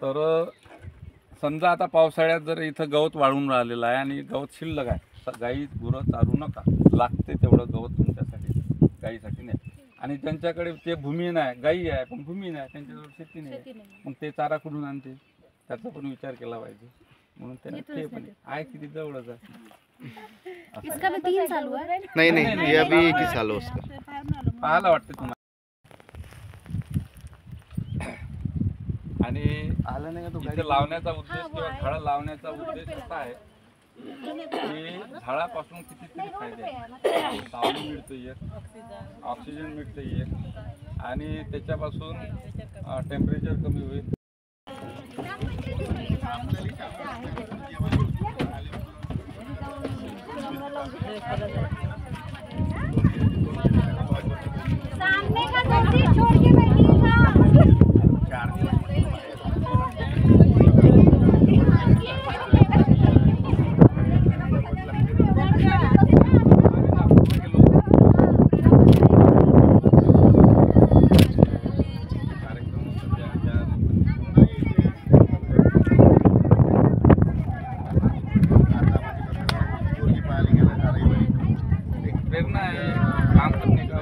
तर समजा आता पावसाळ्यात जर इथं गवत वाळून राहिलेलं आहे आणि गवत शिल्लक आहे, तर गाई गुरं चारू नका, लागते तेवढं गवत तुमच्यासाठी, गाईसाठी नाही. आणि त्यांच्याकडे ते भूमी नाही, गाई आहे पण भूमी नाही, त्यांच्याजवळ शेती नाही, मग ते चारा कुठून आणते, त्याचा पण विचार केला पाहिजे. म्हणून ते पण आहे किती जवळच आहे. इसका भी 3 साल हुआ है? नहीं ये अभी 1 ही साल हो उसका. पाहायला वाटते तुम्हाला. आणि आला नाही का तो इथे लावण्याचा उद्देश किंवा झाडं लावण्याचा उद्देश असा आहे की झाडापासून कितीतरी फायदे आहेत. सावली मिळते एक, ऑक्सिजन मिळते एक, आणि त्याच्यापासून टेम्परेचर कमी होईल. सामने का गलती छोड़ के बैठिएगा. प्रेरणा है काम करने का.